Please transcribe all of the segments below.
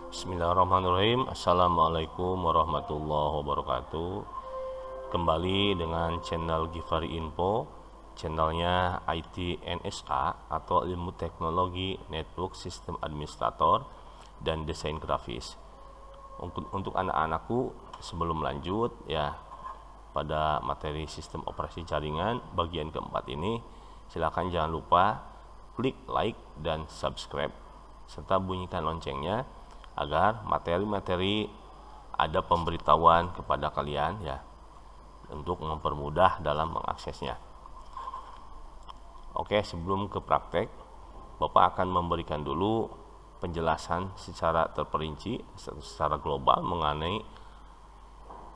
Bismillahirrahmanirrahim. Assalamualaikum warahmatullahi wabarakatuh. Kembali dengan channel Givari Info, channelnya IT NSA atau Ilmu Teknologi Network System Administrator dan Desain Grafis. Untuk anak-anakku, sebelum lanjut ya pada materi sistem operasi jaringan bagian keempat ini, silakan jangan lupa klik like dan subscribe serta bunyikan loncengnya agar materi-materi ada pemberitahuan kepada kalian ya untuk mempermudah dalam mengaksesnya. Oke, sebelum ke praktek, Bapak akan memberikan dulu penjelasan secara terperinci secara global mengenai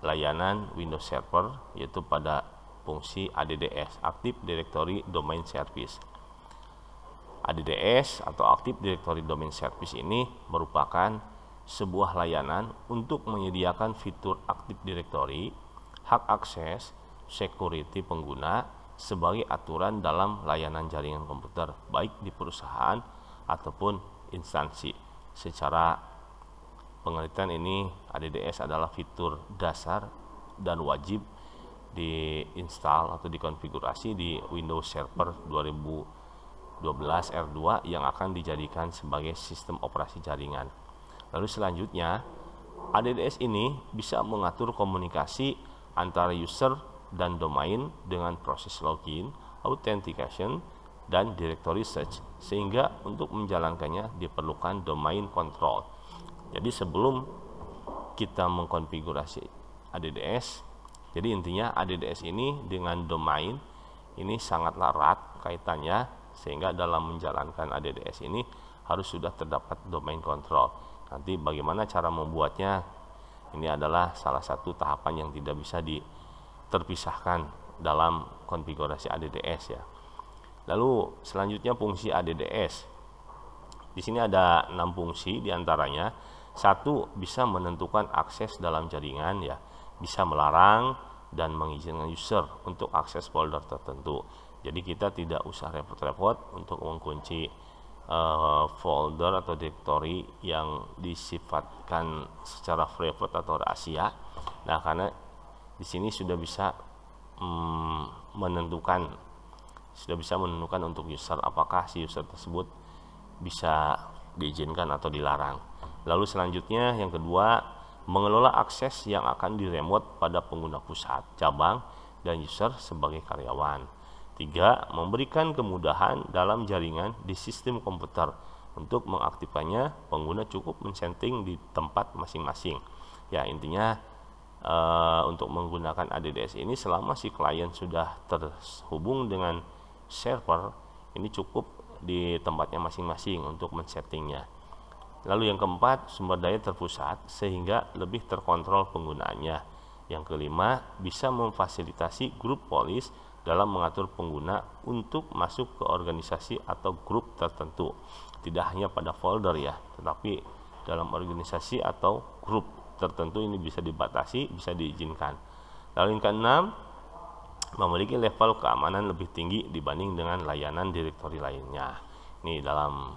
layanan Windows Server, yaitu pada fungsi ADDS, Active Directory Domain Service. ADDS atau Active Directory Domain Service ini merupakan sebuah layanan untuk menyediakan fitur Active Directory, hak akses, security pengguna sebagai aturan dalam layanan jaringan komputer baik di perusahaan ataupun instansi. Secara pengertian ini, ADDS adalah fitur dasar dan wajib diinstal atau dikonfigurasi di Windows Server 2012 R2 yang akan dijadikan sebagai sistem operasi jaringan. Lalu selanjutnya, ADDS ini bisa mengatur komunikasi antara user dan domain dengan proses login, authentication, dan directory search, sehingga untuk menjalankannya diperlukan domain control. Jadi sebelum kita mengkonfigurasi ADDS, jadi intinya ADDS ini dengan domain ini sangatlah erat kaitannya, sehingga dalam menjalankan ADDS ini harus sudah terdapat domain control. Nanti bagaimana cara membuatnya, ini adalah salah satu tahapan yang tidak bisa terpisahkan dalam konfigurasi ADDS ya. Lalu selanjutnya fungsi ADDS. Di sini ada 6 fungsi, diantaranya 1 bisa menentukan akses dalam jaringan ya, bisa melarang dan mengizinkan user untuk akses folder tertentu. Jadi kita tidak usah repot-repot untuk mengunci folder atau directory yang disifatkan secara private atau rahasia. Nah, karena di sini sudah bisa menentukan untuk user apakah si user tersebut bisa diizinkan atau dilarang. Lalu selanjutnya yang kedua, mengelola akses yang akan diremote pada pengguna pusat, cabang, dan user sebagai karyawan. 3. Memberikan kemudahan dalam jaringan di sistem komputer. Untuk mengaktifkannya, pengguna cukup men-setting di tempat masing-masing. Ya, intinya untuk menggunakan ADDS ini selama si klien sudah terhubung dengan server, ini cukup di tempatnya masing-masing untuk men-settingnya. Lalu yang keempat, sumber daya terpusat sehingga lebih terkontrol penggunaannya. Yang kelima, bisa memfasilitasi grup polis dalam mengatur pengguna untuk masuk ke organisasi atau grup tertentu. Tidak hanya pada folder ya, tetapi dalam organisasi atau grup tertentu ini bisa dibatasi, bisa diizinkan. Lalu yang keenam, memiliki level keamanan lebih tinggi dibanding dengan layanan direktori lainnya. Ini dalam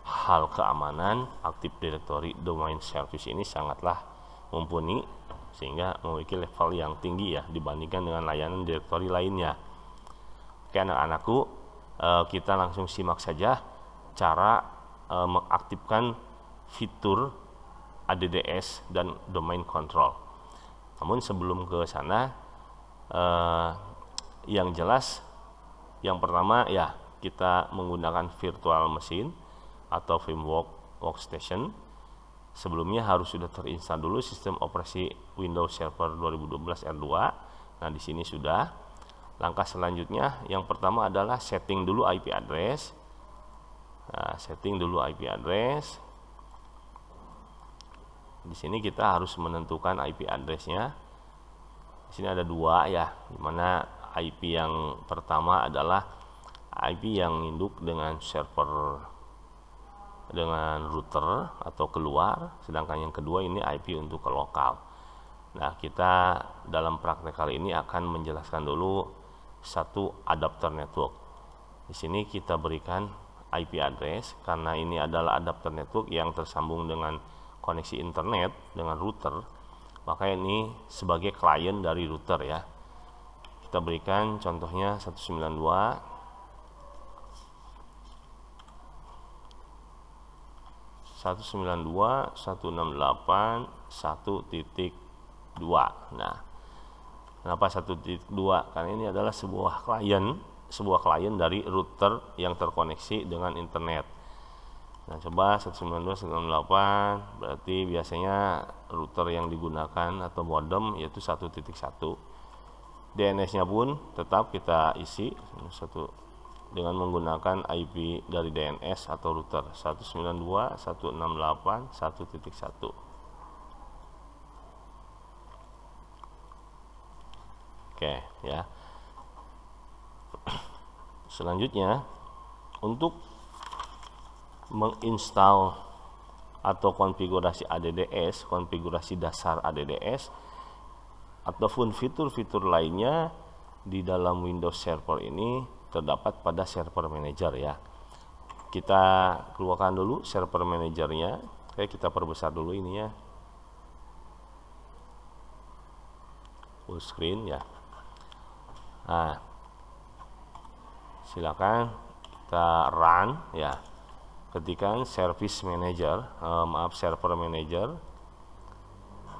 hal keamanan, Active Directory Domain Service ini sangatlah mumpuni sehingga memiliki level yang tinggi ya dibandingkan dengan layanan direktori lainnya. Oke anak-anakku, kita langsung simak saja cara mengaktifkan fitur ADDS dan domain control. Namun sebelum ke sana, yang jelas yang pertama ya, kita menggunakan virtual machine atau VMworks workstation. Sebelumnya harus sudah terinstall dulu sistem operasi Windows Server 2012 R2. Nah, di sini sudah. Langkah selanjutnya yang pertama adalah setting dulu IP address. Nah, setting dulu IP address. Di sini kita harus menentukan IP addressnya. Di sini ada 2 ya, dimana IP yang pertama adalah IP yang induk dengan server dengan router atau keluar, sedangkan yang kedua ini IP untuk ke lokal. Nah, kita dalam praktek kali ini akan menjelaskan dulu satu adapter network. Di sini kita berikan IP address karena ini adalah adapter network yang tersambung dengan koneksi internet dengan router, maka ini sebagai klien dari router ya. Kita berikan contohnya 192.168.1.2. Nah, kenapa 1.2? Karena ini adalah sebuah klien dari router yang terkoneksi dengan internet. Nah, coba 192.168 berarti biasanya router yang digunakan atau modem yaitu 1.1. DNS-nya pun tetap kita isi dengan menggunakan IP dari DNS atau router 192.168.1.1. Oke ya. Selanjutnya, untuk menginstal atau konfigurasi ADDS, konfigurasi dasar ADDS ataupun fitur-fitur lainnya di dalam Windows Server ini terdapat pada Server Manager ya. Kita keluarkan dulu Server Managernya. Oke, kita perbesar dulu ini ya, full screen ya. Nah, silakan kita run ya. Ketikkan Service Manager, Server Manager.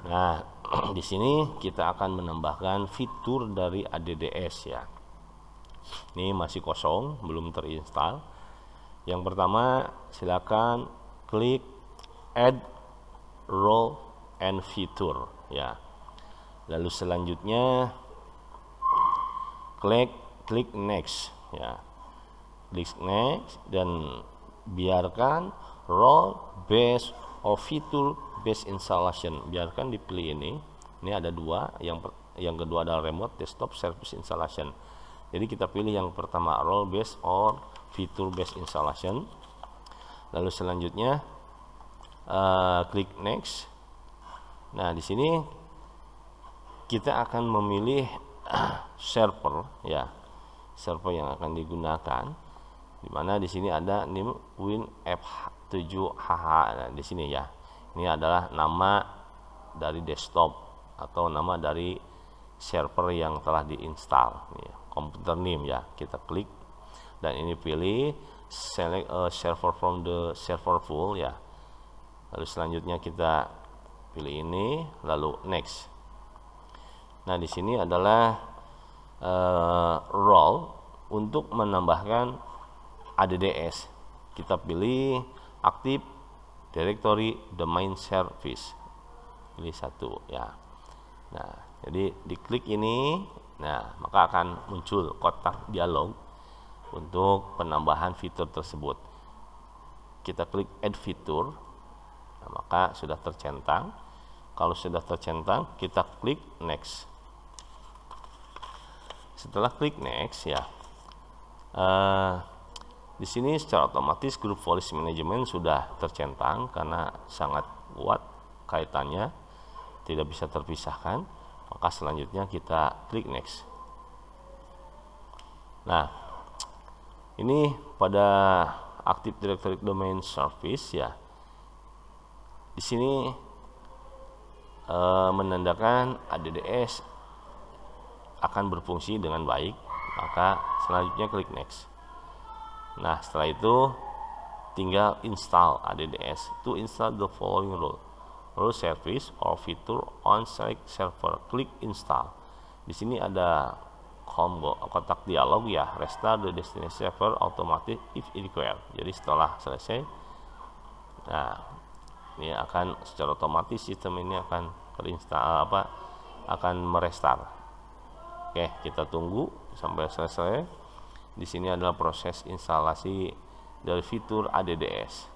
Nah, di sini kita akan menambahkan fitur dari ADDS ya. Ini masih kosong, belum terinstall. Yang pertama, silakan klik Add Role and Feature ya. Lalu selanjutnya klik Next ya. Klik Next dan biarkan Role Based or Feature Based Installation, biarkan dipilih ini. Ini ada dua, yang kedua adalah Remote Desktop Service Installation. Jadi kita pilih yang pertama, Role Based or Feature Based Installation. Lalu selanjutnya klik Next. Nah, di sini kita akan memilih server ya, server yang akan digunakan. Dimana di sini ada name WinF7HH. Nah, di sini ya. Ini adalah nama dari desktop atau nama dari server yang telah diinstal. Computer name ya. Kita klik dan ini pilih select a server from the server pool ya. Lalu selanjutnya kita pilih ini, lalu next. Nah, di sini adalah role untuk menambahkan ADDS. Kita pilih Active Directory Domain Service, pilih satu ya. Nah, jadi diklik ini, nah maka akan muncul kotak dialog untuk penambahan fitur tersebut. Kita klik Add Feature, nah, maka sudah tercentang. Kalau sudah tercentang, kita klik Next. Setelah klik Next ya, di sini secara otomatis Group Policy Management sudah tercentang karena sangat kuat kaitannya, tidak bisa terpisahkan. Maka selanjutnya kita klik Next. Nah, ini pada Active Directory Domain Service ya. Di sini menandakan ADDS akan berfungsi dengan baik. Maka selanjutnya klik Next. Nah, setelah itu tinggal install ADDS. To install the following role service or feature on select server, klik install. Di sini ada kotak dialog ya, restart the destination server automatic if required. Jadi setelah selesai, nah ini akan secara otomatis sistem ini akan terinstall akan merestart. Oke, kita tunggu sampai selesai. Di sini adalah proses instalasi dari fitur ADDS.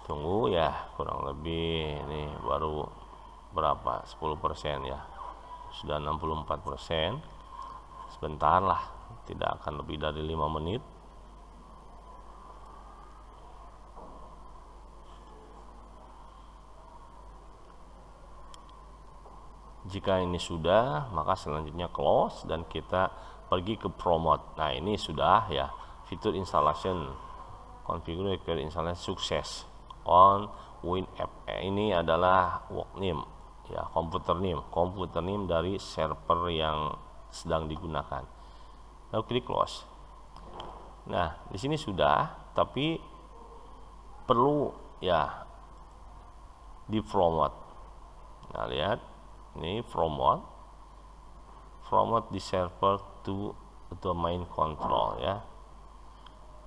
Tunggu ya, kurang lebih ini baru berapa? 10% ya. Sudah 64%. Sebentar lah, tidak akan lebih dari 5 menit. Jika ini sudah, maka selanjutnya close dan kita pergi ke promote. Nah, ini sudah ya, fitur installation configure installation sukses on WinApp. Ini adalah work name ya, komputer name dari server yang sedang digunakan. Lalu klik close. Nah, di sini sudah, tapi perlu ya di promote. Nah, lihat ini promote di server to domain control ya,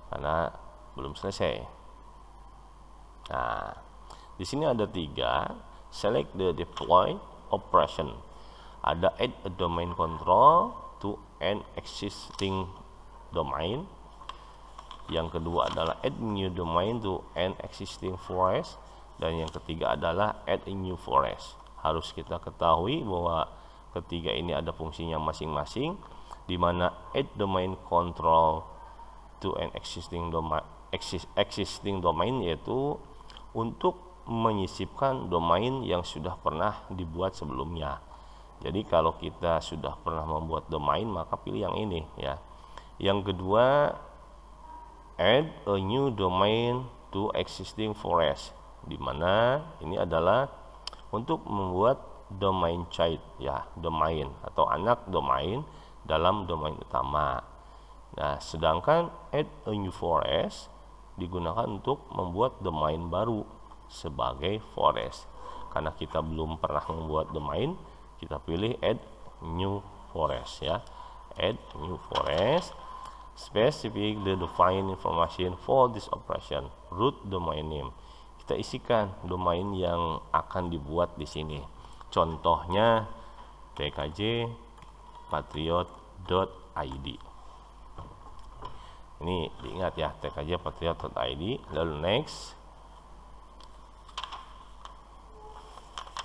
karena belum selesai. Nah, di sini ada 3, select the deploy operation. Ada add a domain control to an existing domain. Yang kedua adalah add new domain to an existing forest, dan yang ketiga adalah add a new forest. Harus kita ketahui bahwa ketiga ini ada fungsinya masing-masing, di mana add domain control to an existing domain yaitu untuk menyisipkan domain yang sudah pernah dibuat sebelumnya. Jadi kalau kita sudah pernah membuat domain, maka pilih yang ini ya. Yang kedua, add a new domain to existing forest, di mana ini adalah untuk membuat domain child ya, domain atau anak domain dalam domain utama. Nah, sedangkan add a new forest digunakan untuk membuat domain baru sebagai forest. Karena kita belum pernah membuat domain, kita pilih add new forest ya. Add new forest. Specify the define information for this operation. Root domain name. Kita isikan domain yang akan dibuat di sini. Contohnya tkj patriot.id. Ini diingat ya, tkj patriot.id. Lalu next.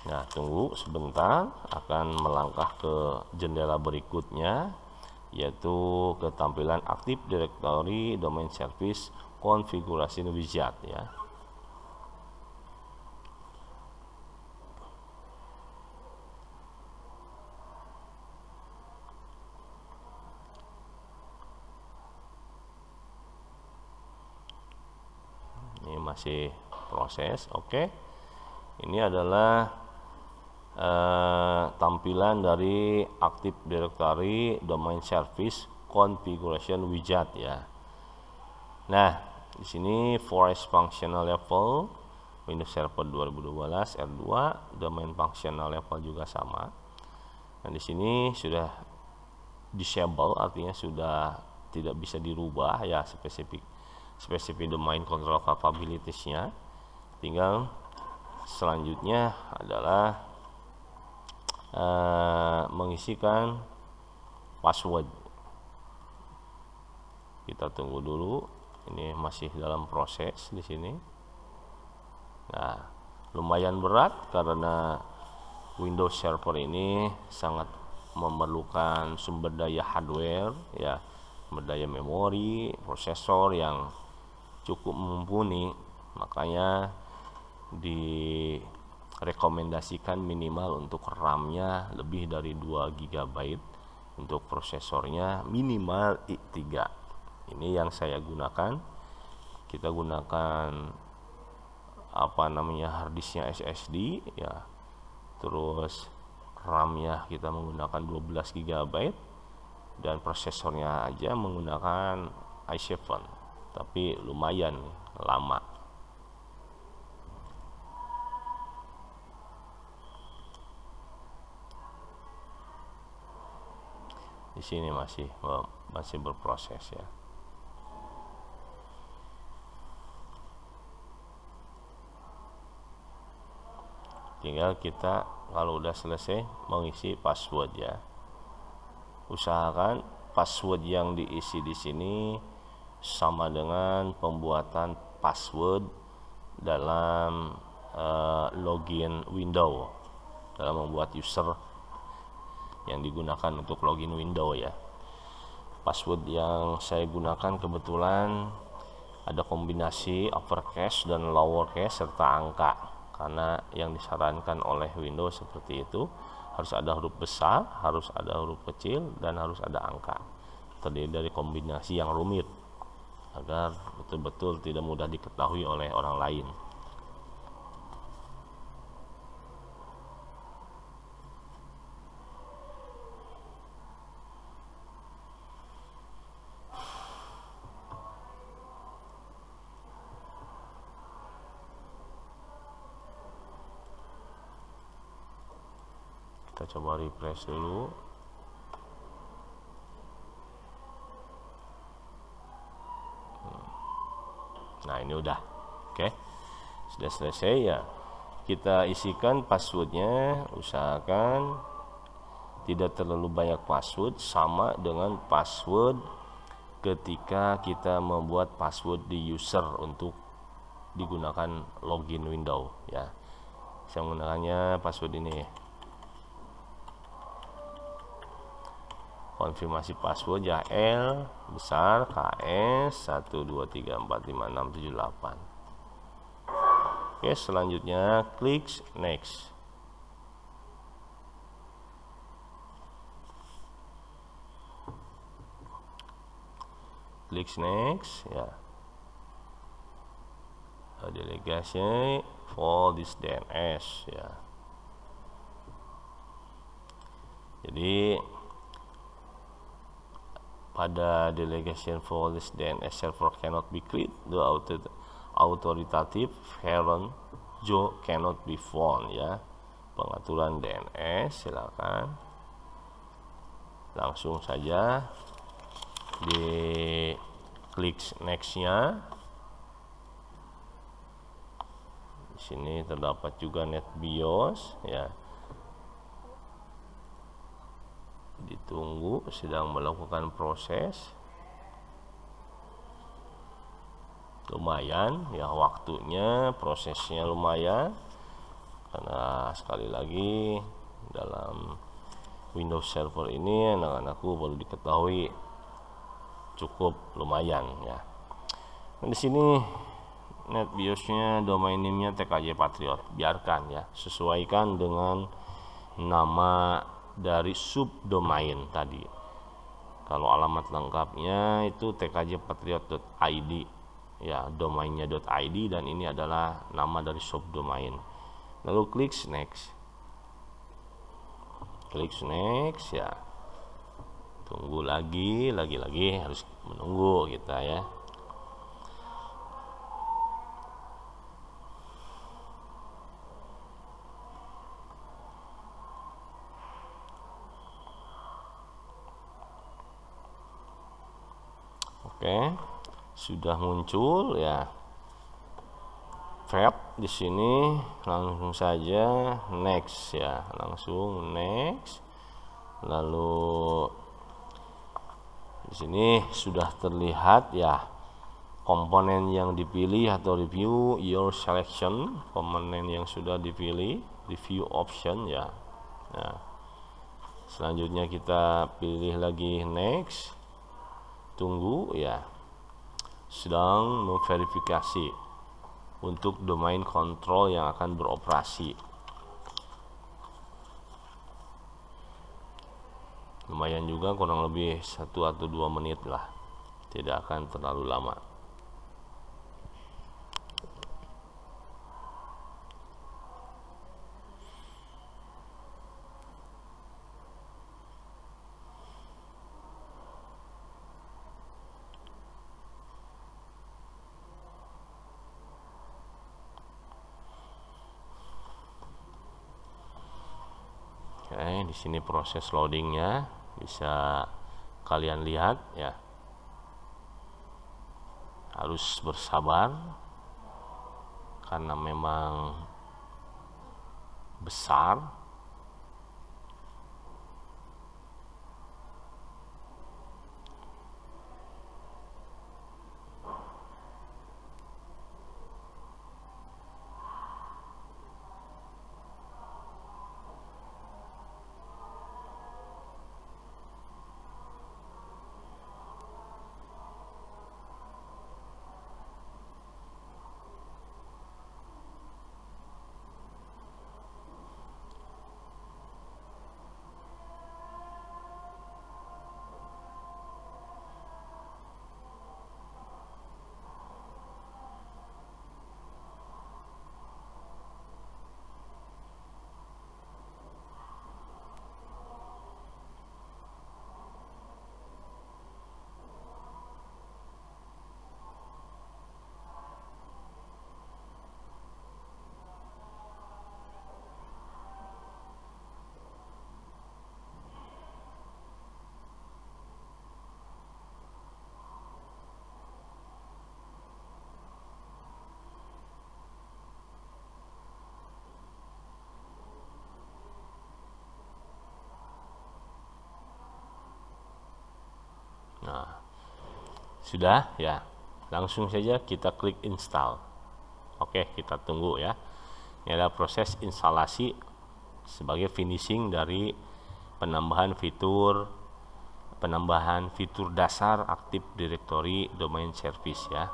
Nah, tunggu sebentar, akan melangkah ke jendela berikutnya, yaitu ketampilan Active Directory Domain Service Configuration Wizard ya. Ini masih proses, oke. Ini adalah tampilan dari Active Directory Domain Service Configuration Wizard ya. Nah, di sini Forest Functional Level Windows Server 2012 R2, Domain Functional Level juga sama. Nah, di sini sudah disable, artinya sudah tidak bisa dirubah ya spesifik domain control capabilities-nya. Tinggal selanjutnya adalah mengisikan password. Kita tunggu dulu, ini masih dalam proses di sini. Nah, lumayan berat karena Windows Server ini sangat memerlukan sumber daya hardware ya, sumber daya memori, prosesor yang cukup mumpuni. Makanya direkomendasikan minimal untuk RAM-nya lebih dari 2 GB, untuk prosesornya minimal i3. Ini yang saya gunakan. Kita gunakan harddisknya SSD ya, terus RAM-nya kita menggunakan 12 GB, dan prosesornya aja menggunakan i7, tapi lumayan lama. Di sini masih berproses ya. Tinggal kita kalau udah selesai mengisi password ya. Usahakan password yang diisi di sini sama dengan pembuatan password dalam login Windows, dalam membuat user yang digunakan untuk login Windows ya. Password yang saya gunakan kebetulan ada kombinasi uppercase dan lowercase serta angka, karena yang disarankan oleh Windows seperti itu. Harus ada huruf besar, harus ada huruf kecil, dan harus ada angka. Terdiri dari kombinasi yang rumit agar betul-betul tidak mudah diketahui oleh orang lain. Kita coba refresh dulu. Nah, ini udah. Oke. Sudah selesai ya. Kita isikan passwordnya, usahakan tidak terlalu banyak password, sama dengan password ketika kita membuat password di user untuk digunakan login window ya. Saya menggunakannya password ini. Konfirmasi password ya, L besar KS 123456778. Oke, selanjutnya klik next. Klik next ya. Delegasi for this DNS ya. Jadi pada delegation for this DNS server cannot be created, the authoritative parent Joe cannot be found ya. Pengaturan DNS silakan langsung saja di klik next-nya. Di sini terdapat juga NetBIOS ya. Ditunggu, sedang melakukan proses. Lumayan ya waktunya, prosesnya lumayan, karena sekali lagi dalam Windows Server ini anak-anakku perlu diketahui cukup lumayan ya. Nah, di sini NetBIOS-nya domain name-nya TKJ Patriot, biarkan ya, sesuaikan dengan nama dari subdomain tadi. Kalau alamat lengkapnya itu tkjpatriot.id ya, domainnya .id, dan ini adalah nama dari subdomain. Lalu klik next. Klik next ya. Tunggu lagi harus menunggu kita ya. Oke, sudah muncul ya. Web di sini langsung saja next ya, langsung next. Lalu di sini sudah terlihat ya komponen yang dipilih atau review your selection, komponen yang sudah dipilih, review option ya. Nah, selanjutnya kita pilih lagi next. Tunggu ya, sedang memverifikasi untuk domain kontrol yang akan beroperasi. Lumayan juga, kurang lebih 1 atau 2 menit lah, tidak akan terlalu lama. Oke, di sini proses loadingnya bisa kalian lihat ya. Harus bersabar karena memang besar. Sudah ya, langsung saja kita klik install. Oke, kita tunggu ya. Ini adalah proses instalasi sebagai finishing dari penambahan fitur dasar Active Directory Domain Service ya.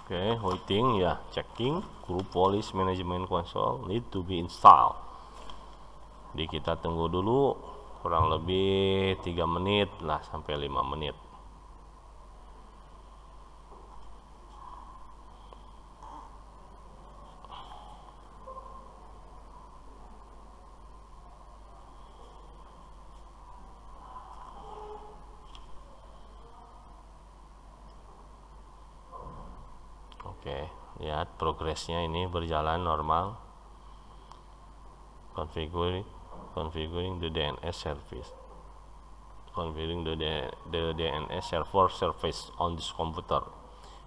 Oke, waiting ya, checking. Group Policy Management Console need to be installed. Jadi kita tunggu dulu kurang lebih 3 menit lah sampai 5 menit. Oke, lihat progresnya ini berjalan normal. Configuring the DNS service. Configuring the DNS server service on this computer.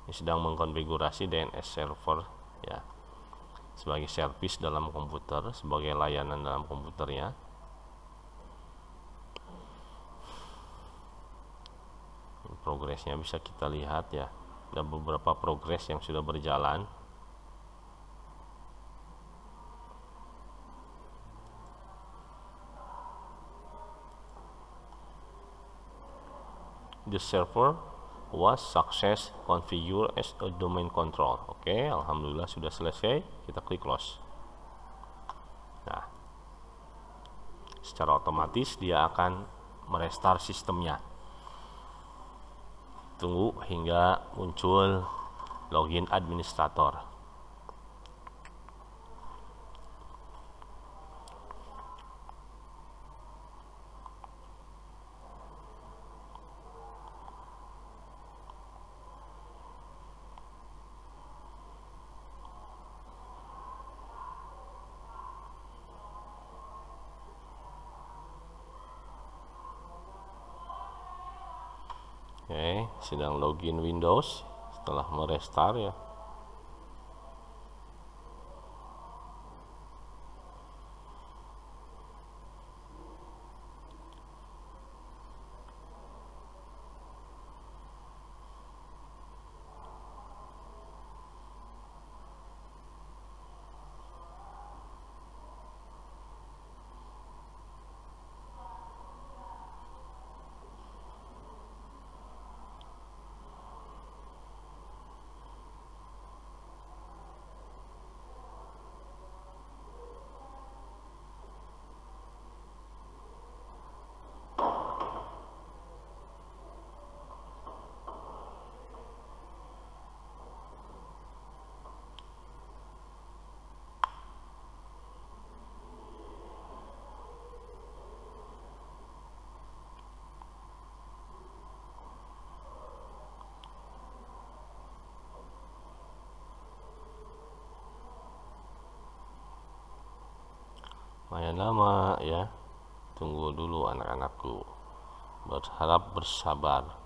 Ini sedang mengkonfigurasi DNS server ya sebagai service dalam komputer, sebagai layanan dalam komputernya. Progresnya bisa kita lihat ya. Ada beberapa progres yang sudah berjalan. The server was success configured as a domain control. Oke, alhamdulillah sudah selesai. Kita klik close. Nah, secara otomatis dia akan merestart sistemnya. Tunggu hingga muncul login administrator. Oke, sedang login Windows setelah merestart ya. Jangan lama ya, tunggu dulu anak-anakku, berharap bersabar.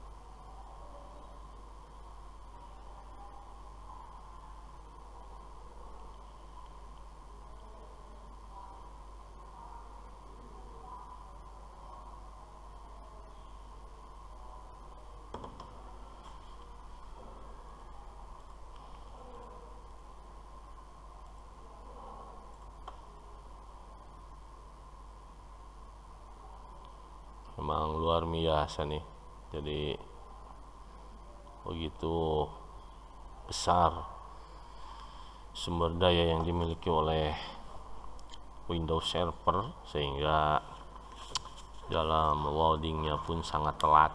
Memang luar biasa nih, jadi begitu besar sumber daya yang dimiliki oleh Windows Server sehingga dalam loadingnya pun sangat telat.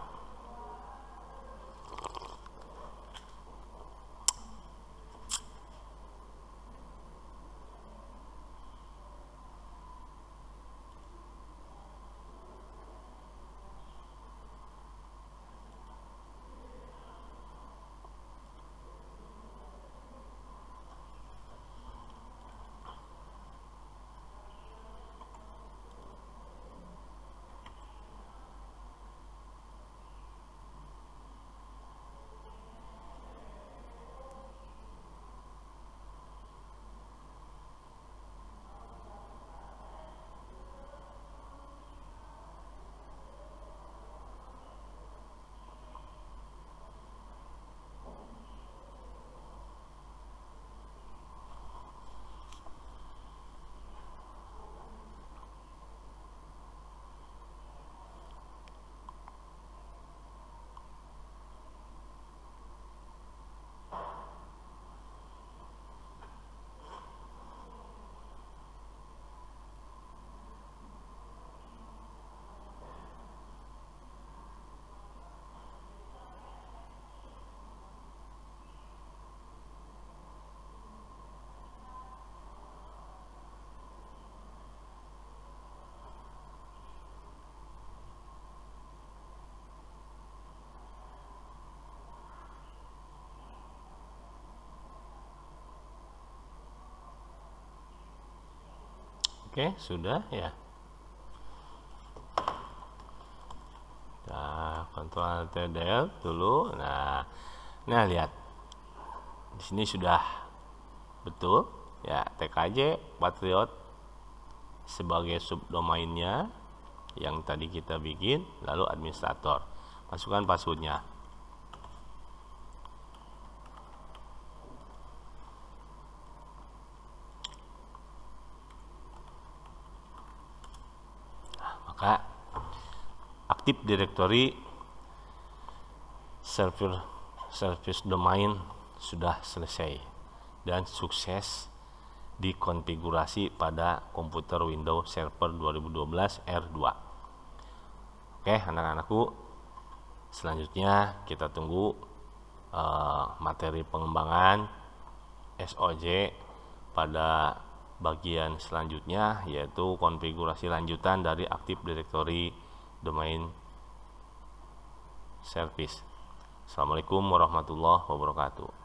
Oke, sudah ya. Nah, Ctrl Del dulu. Nah, lihat di sini sudah betul ya, TKJ Patriot sebagai subdomainnya yang tadi kita bikin, lalu administrator. Masukkan passwordnya. Maka Active Directory service domain sudah selesai dan sukses dikonfigurasi pada komputer Windows Server 2012 R2. Oke, anak-anakku, selanjutnya kita tunggu materi pengembangan SOJ pada bagian selanjutnya, yaitu konfigurasi lanjutan dari Active Directory Domain Service. Assalamualaikum warahmatullahi wabarakatuh.